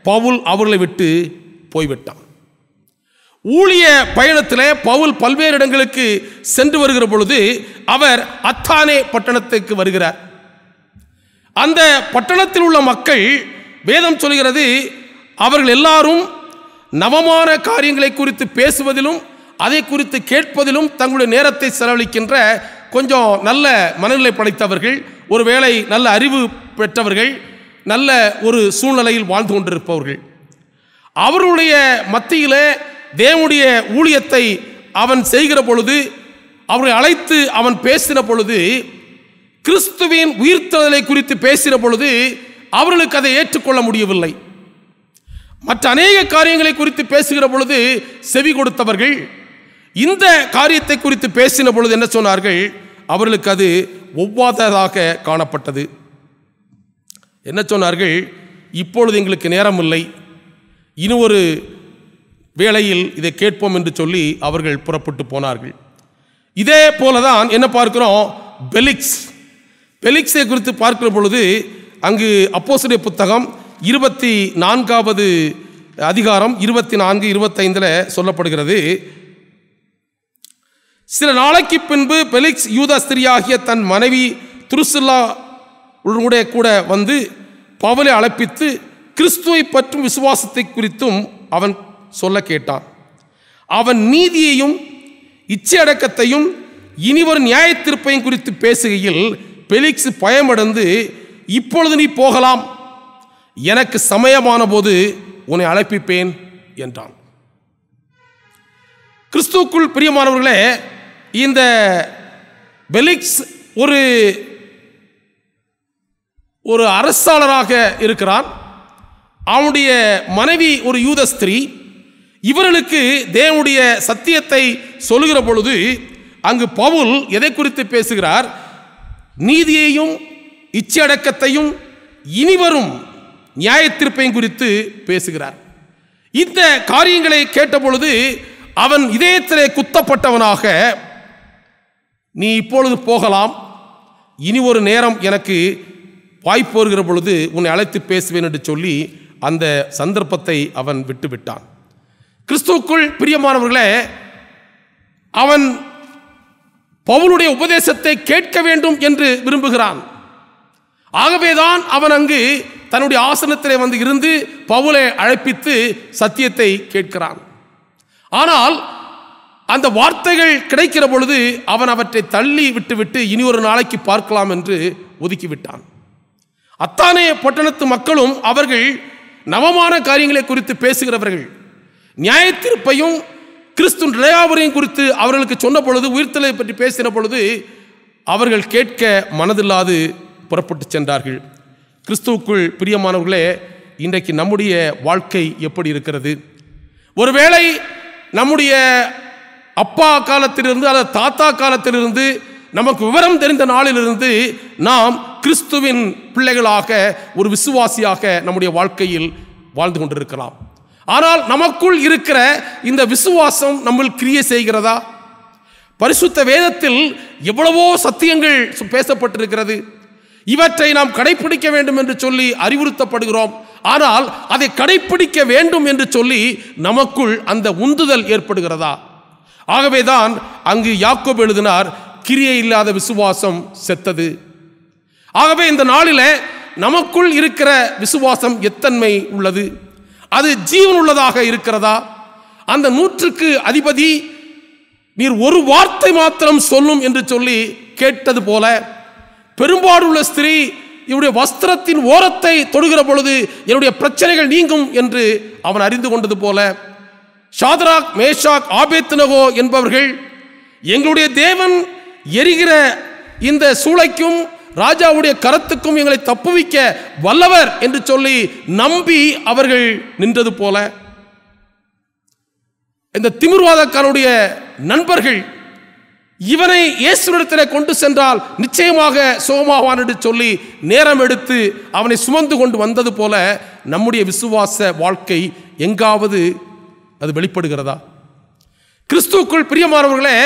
பவுல் அவர்களை விட்டு போய்விட்டான். ஊழிய பயணத்திலே பவுல் பல்வேறு இடங்களுக்கு சென்று வருகிற பொழுது அவர் அத்தானே பட்டணத்துக்கு வருகிறார். அந்த பட்டணத்தில் உள்ள மக்கள், வேதம் சொல்கிறது, அவர்கள் எல்லாரும் நவமான காரியங்களை குறித்து பேசுவதிலும் அதை குறித்து கேட்பதிலும் தங்களுடைய நேரத்தை செலவழிக்கின்ற கொஞ்சம் நல்ல மனநிலை படைத்தவர்கள், ஒருவேளை நல்ல அறிவு பெற்றவர்கள், நல்ல ஒரு சூழ்நிலையில் வாழ்ந்து கொண்டிருப்பவர்கள். அவருடைய மத்தியிலே தேவனுடைய ஊழியத்தை அவன் செய்கிற பொழுது, அவரை அழைத்து அவன் பேசின பொழுது, கிறிஸ்துவின் உயிர்த்தெழுதலை குறித்து பேசின பொழுது அவர்களுக்கு அதை ஏற்றுக்கொள்ள முடியவில்லை. மற்ற அநேக காரியங்களை குறித்து பேசுகிற பொழுது செவி கொடுத்தவர்கள், இந்த காரியத்தை குறித்து பேசின பொழுது என்ன சொன்னார்கள்? அவர்களுக்கு அது ஒவ்வாததாக காணப்பட்டது. என்ன சொன்னார்கள்? இப்பொழுது எங்களுக்கு நேரம் இல்லை, இன்னும் ஒரு வேளையில் இதை கேட்போம் என்று சொல்லி அவர்கள் புறப்பட்டு போனார்கள். இதே போலதான் என்ன பார்க்கிறோம்? பெலிக்ஸை குறித்து பார்க்கிற பொழுது அங்கு அப்போஸ்தலர் புத்தகம் 24வது அதிகாரம் 24, 25 சொல்லப்படுகிறது. சில நாளைக்கு பின்பு பெலிக்ஸ் யூத ஸ்திரியாகிய தன் மனைவி துருசில்லா உடைய கூட வந்து பவுலை அழைப்பித்து கிறிஸ்துவை பற்றும் விசுவாசத்தை குறித்தும் அவன் சொல்ல கேட்டான். அவன் நீதியையும் இச்சையடக்கத்தையும் இனிவரும் நியாயத்தீர்ப்பையும் குறித்து பேசுகையில் பெலிக்ஸ் பயமடைந்து, இப்பொழுது நீ போகலாம், எனக்கு சமயமான போது உன்னை அழைப்பிப்பேன் என்றான். கிறிஸ்துவுக்குள் பிரியமானவர்களே, இந்த பெலிக்ஸ் ஒரு அரசாளராக இருக்கிறான். அவனுடைய மனைவி ஒரு யூத ஸ்திரீ. இவர்களுக்கு தேவனுடைய சத்தியத்தை சொல்லுகிற பொழுது அங்கு பவுல் எதை குறித்து பேசுகிறார்? நீதியையும் இச்சையடக்கத்தையும் இனிவரும் நியாயத்தீர்ப்பையும் குறித்து பேசுகிறார். இந்த காரியங்களை கேட்டபொழுது அவன் இதயத்திலே குத்தப்பட்டவனாக, நீ இப்பொழுது போகலாம், இனி ஒரு நேரம் எனக்கு வாய்ப்பு வருகிற பொழுது உன்னை அழைத்து பேசுவேன் என்று சொல்லி அந்த சந்தர்ப்பத்தை அவன் விட்டுவிட்டான். கிறிஸ்துவுக்குள் பிரியமானவர்களே, அவன் பவுலுடைய உபதேசத்தை கேட்க வேண்டும் என்று விரும்புகிறான். ஆகவேதான் அவன் அங்கு தன்னுடைய ஆசனத்திலே வந்து இருந்து பவுலை அழைப்பித்து சத்தியத்தை கேட்கிறான். ஆனால் அந்த வார்த்தைகள் கிடைக்கிற பொழுது அவன் அவற்றை தள்ளி விட்டுவிட்டு இனி ஒரு நாளைக்கு பார்க்கலாம் என்று ஒதுக்கிவிட்டான். அத்தானே பட்டணத்து மக்களும் அவர்கள் நவமான காரியங்களை குறித்து பேசுகிறவர்கள். நியாயத்தீர்ப்பையும் கிறிஸ்து நிலையாவரையும் குறித்து அவர்களுக்கு சொன்ன பொழுது, உயிர்த்தலை பற்றி பேசின பொழுது அவர்கள் கேட்க மனதில்லாது புறப்பட்டு சென்றார்கள். கிறிஸ்துவுக்குள் பிரியமானவர்களே, இன்றைக்கு நம்முடைய வாழ்க்கை எப்படி இருக்கிறது? ஒருவேளை நம்முடைய அப்பா காலத்திலிருந்து அல்லது தாத்தா காலத்திலிருந்து நமக்கு விவரம் தெரிந்த நாளிலிருந்து நாம் கிறிஸ்துவின் பிள்ளைகளாக ஒரு விசுவாசியாக நம்முடைய வாழ்க்கையில் வாழ்ந்து கொண்டிருக்கலாம். ஆனால் நமக்குள் இருக்கிற இந்த விசுவாசம் நம்ம கிரியை செய்கிறதா? பரிசுத்த வேதத்தில் எவ்வளவோ சத்தியங்கள் பேசப்பட்டிருக்கிறது. இவற்றை நாம் கடைப்பிடிக்க வேண்டும் என்று சொல்லி அறிவுறுத்தப்படுகிறோம். ஆனால் அதை கடைப்பிடிக்க வேண்டும் என்று சொல்லி நமக்குள் அந்த உந்துதல் ஏற்படுகிறதா? ஆகவேதான் அங்கு யாக்கோபு எழுதினார், கிரியை இல்லாத விசுவாசம் செத்தது. ஆகவே இந்த நாளில் நமக்குள் இருக்கிற விசுவாசம் எத்தன்மை உள்ளது? அது ஜீவன் உள்ளதாக இருக்கிறதா? அந்த 100க்கு அதிபதி நீர் ஒரு வார்த்தை மாத்திரம் சொல்லும் என்று சொல்லி கேட்டது போல, பெரும்பாடுள்ள ஸ்திரீ இவருடைய வஸ்திரத்தின் ஓரத்தை தொடுகிற பொழுது என்னுடைய பிரச்சனைகள் நீங்கும் என்று அவன் அறிந்து கொண்டது போல, ஷாத்ராக், மேஷாக், ஆபேத்நேகோ என்பவர்கள் எங்களுடைய தேவன் எரிகிற இந்த சூளைக்கும் ராஜாவுடைய கரத்துக்கும் எங்களை தப்புவிக்க வல்லவர் என்று சொல்லி நம்பி அவர்கள் நின்றது போல, இந்த திமிர்வாதக்காரனுடைய நண்பர்கள் இவனை இயேசுவிடத்தில் கொண்டு சென்றால் நிச்சயமாக சுகமாவான் என்று சொல்லி நேரம் எடுத்து அவனை சுமந்து கொண்டு வந்தது போல நம்முடைய விசுவாச வாழ்க்கை எங்காவது அது வெளிப்படுகிறதா? கிறிஸ்துவுக்குள் பிரியமானவர்களே,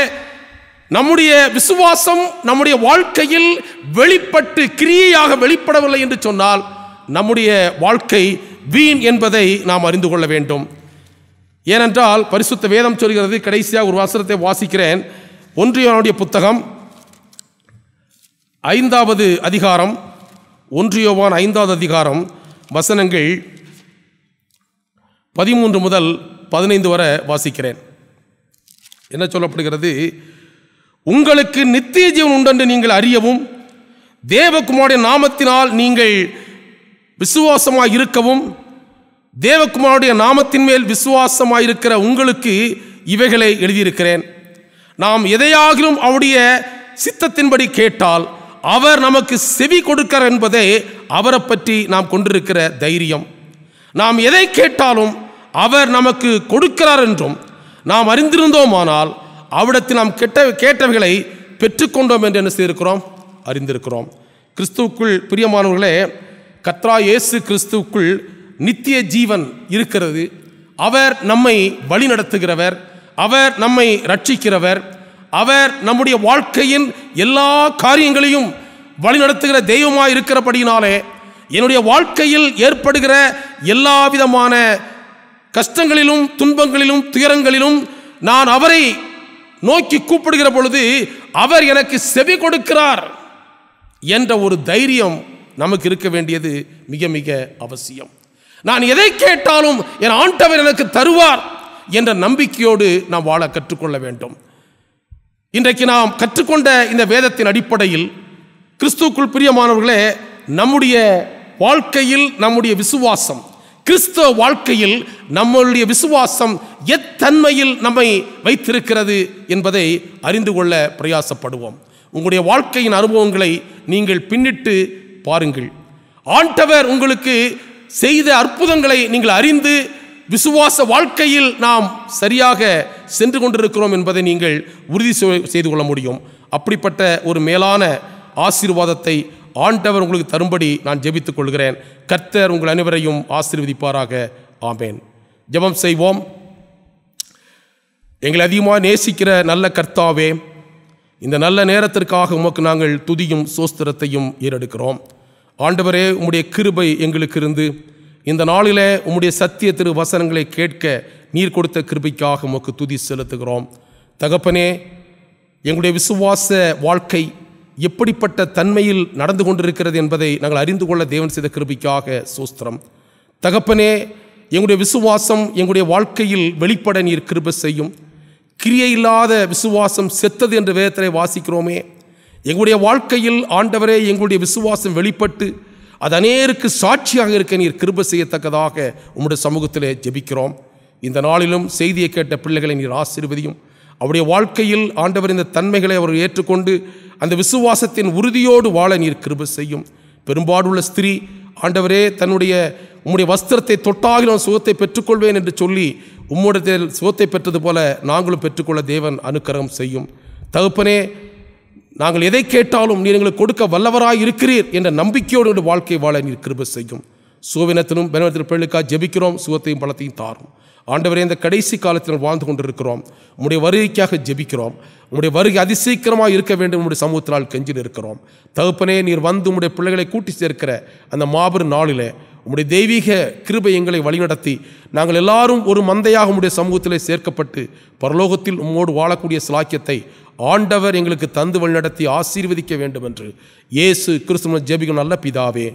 நம்முடைய விசுவாசம் நம்முடைய வாழ்க்கையில் வெளிப்பட்டு கிரியையாக வெளிப்படவில்லை என்று சொன்னால் நம்முடைய வாழ்க்கை வீண் என்பதை நாம் அறிந்து கொள்ள வேண்டும். ஏனென்றால் பரிசுத்த வேதம் சொல்கிறது, கடைசியாக ஒரு வசனத்தை வாசிக்கிறேன். 1 யோவானுடைய புத்தகம் 5வது அதிகாரம், 1 யோவான் 5வது அதிகாரம் வசனங்கள் 13 முதல் 15 வரை வாசிக்கிறேன். என்ன சொல்லப்படுகிறது? உங்களுக்கு நித்திய ஜீவன் உண்டென்று நீங்கள் அறியவும், தேவகுமாரனுடைய நாமத்தினால் நீங்கள் விசுவாசமாய் இருக்கவும், தேவகுமாரனுடைய நாமத்தின் மேல் விசுவாசமாய் இருக்கிற உங்களுக்கு இவைகளை எழுதியிருக்கிறேன். நாம் எதையாகிலும் அவருடைய சித்தத்தின்படி கேட்டால் அவர் நமக்கு செவி கொடுக்கிறார் என்பதே அவரை பற்றி நாம் கொண்டிருக்கிற தைரியம். நாம் எதை கேட்டாலும் அவர் நமக்கு கொடுக்கிறார் என்றும் நாம் அறிந்திருந்தோமானால் அவிடத்தில் நாம் கேட்டவைகளை பெற்றுக்கொண்டோம் என்று என்ன செய்திருக்கிறோம், அறிந்திருக்கிறோம். கிறிஸ்துவுக்குள் பிரியமானவர்களே, கர்த்தராகிய இயேசு கிறிஸ்துவுக்குள் நித்திய ஜீவன் இருக்கிறது. அவர் நம்மை வழி நடத்துகிறவர், அவர் நம்மை ரட்சிக்கிறவர், அவர் நம்முடைய வாழ்க்கையின் எல்லா காரியங்களையும் வழி நடத்துகிற தெய்வமாய் இருக்கிறபடியினாலே என்னுடைய வாழ்க்கையில் ஏற்படுகிற எல்லா விதமான கஷ்டங்களிலும் துன்பங்களிலும் துயரங்களிலும் நான் அவரை நோக்கி கூப்பிடுகிற பொழுது அவர் எனக்கு செவி கொடுக்கிறார் என்ற ஒரு தைரியம் நமக்கு இருக்க வேண்டியது மிக மிக அவசியம். நான் எதை கேட்டாலும் என் ஆண்டவர் எனக்கு தருவார் என்ற நம்பிக்கையோடு நாம் வாழ கற்றுக்கொள்ள வேண்டும். இன்றைக்கு நாம் கற்றுக்கொண்ட இந்த வேதத்தின் அடிப்படையில் கிறிஸ்துவுக்குள் பிரியமானவர்களே, நம்முடைய வாழ்க்கையில் நம்முடைய விசுவாசம், கிறிஸ்தவ வாழ்க்கையில் நம்முடைய விசுவாசம் எத்தன்மையில் நம்மை வைத்திருக்கிறது என்பதை அறிந்து கொள்ள பிரயாசப்படுவோம். உங்களுடைய வாழ்க்கையின் அனுபவங்களை நீங்கள் பின்னிட்டு பாருங்கள். ஆண்டவர் உங்களுக்கு செய்த அற்புதங்களை நீங்கள் அறிந்து விசுவாச வாழ்க்கையில் நாம் சரியாக சென்று கொண்டிருக்கிறோம் என்பதை நீங்கள் உறுதி செய்து கொள்ள முடியும். அப்படிப்பட்ட ஒரு மேலான ஆசீர்வாதத்தை ஆண்டவர் உங்களுக்கு தரும்படி நான் ஜெபித்துக் கொள்கிறேன். கர்த்தர் உங்கள் அனைவரையும் ஆசீர்வதிப்பாராக. ஆமென். ஜெபம் செய்வோம். எங்களை அதிகமாக நேசிக்கிற நல்ல கர்த்தாவே, இந்த நல்ல நேரத்திற்காக உமக்கு நாங்கள் துதியும் சோஸ்திரத்தையும் ஏறெடுக்கிறோம். ஆண்டவரே, உம்முடைய கிருபை எங்களுக்கு இருந்து இந்த நாளிலே உம்முடைய சத்திய திரு வசனங்களை கேட்க நீர் கொடுத்த கிருபைக்காக உமக்கு துதி செலுத்துகிறோம். தகப்பனே, எங்களுடைய விசுவாச வாழ்க்கை எப்படிப்பட்ட தன்மையில் நடந்து கொண்டிருக்கிறது என்பதை நாங்கள் அறிந்து கொள்ள தேவன் செய்த கிருபைக்காக சோஸ்திரம். தகப்பனே, எங்களுடைய விசுவாசம் எங்களுடைய வாழ்க்கையில் வெளிப்பட நீர் கிருபை செய்யும். கிரியை இல்லாத விசுவாசம் செத்தது என்று வேதத்திலே வாசிக்கிறோமே. எங்களுடைய வாழ்க்கையில் ஆண்டவரே, எங்களுடைய விசுவாசம் வெளிப்பட்டு அது அநேருக்கு சாட்சியாக இருக்க நீர் கிருபை செய்யத்தக்கதாக உம்முடைய சமூகத்திலே ஜெபிக்கிறோம். இந்த நாளிலும் செய்தியை கேட்ட பிள்ளைகளை நீர் ஆசீர்வதியும். அவருடைய வாழ்க்கையில் ஆண்டவர் இந்த தன்மைகளை அவர் ஏற்றுக்கொண்டு அந்த விசுவாசத்தின் உறுதியோடு வாழ நீர் கிருபை செய்யும். பெரும்பாடுள்ள ஸ்திரீ ஆண்டவரே, உம்முடைய வஸ்திரத்தை தொட்டாகிலும் சுகத்தை பெற்றுக்கொள்வேன் என்று சொல்லி உம்முடைய சுகத்தை பெற்றது போல நாங்களும் பெற்றுக்கொள்ள தேவன் அனுக்கிரகம் செய்யும். தகப்பனே, நாங்கள் எதை கேட்டாலும் நீர் எங்களுக்கு கொடுக்க வல்லவராய் இருக்கிறீர் என்ற நம்பிக்கையோடு வாழ்க்கை வாழ நீர் கிருபை செய்யும். சுகவினத்திலும் பலவீனத்திலும் பிள்ளைகளுக்காக ஜெபிக்கிறோம். சுகத்தையும் பலத்தையும் தாரும். ஆண்டவரே, இந்த கடைசி காலத்தில் வாழ்ந்து கொண்டிருக்கிறோம். உம்முடைய வருகைக்காக ஜெபிக்கிறோம். உம்முடைய வருகை அதிசீக்கிரமாக இருக்க வேண்டும் உம்முடைய சமூகத்தினால் கெஞ்சி இருக்கிறோம். தகப்பனே, நீர் வந்து உம்முடைய பிள்ளைகளை கூட்டி சேர்க்கிற அந்த மாபெரும் நாளிலே உம்முடைய தெய்வீக கிருபை எங்களை வழிநடத்தி நாங்கள் எல்லாரும் ஒரு மந்தையாக உம்முடைய சமூகத்திலே சேர்க்கப்பட்டு பரலோகத்தில் உம்மோடு வாழக்கூடிய சிலாக்கியத்தை ஆண்டவர் எங்களுக்கு தந்து வழிநடத்தி ஆசீர்வதிக்க வேண்டும் என்று இயேசு கிறிஸ்துவின் ஜெபிக்கும் நல்ல பிதாவே,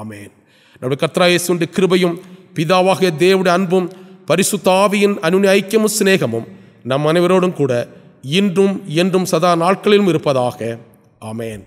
ஆமென். நம்முடைய கர்த்தராகிய இயேசுவின் கிருபையும் பிதாவாகிய தேவனுடைய அன்பும் பரிசுத்த ஆவியின் அன்யோன்ய ஐக்கியமும் சிநேகமும் நம் அனைவரோடும் கூட இன்றும் என்றும் சதா நாட்களிலும் இருப்பதாக. ஆமென்.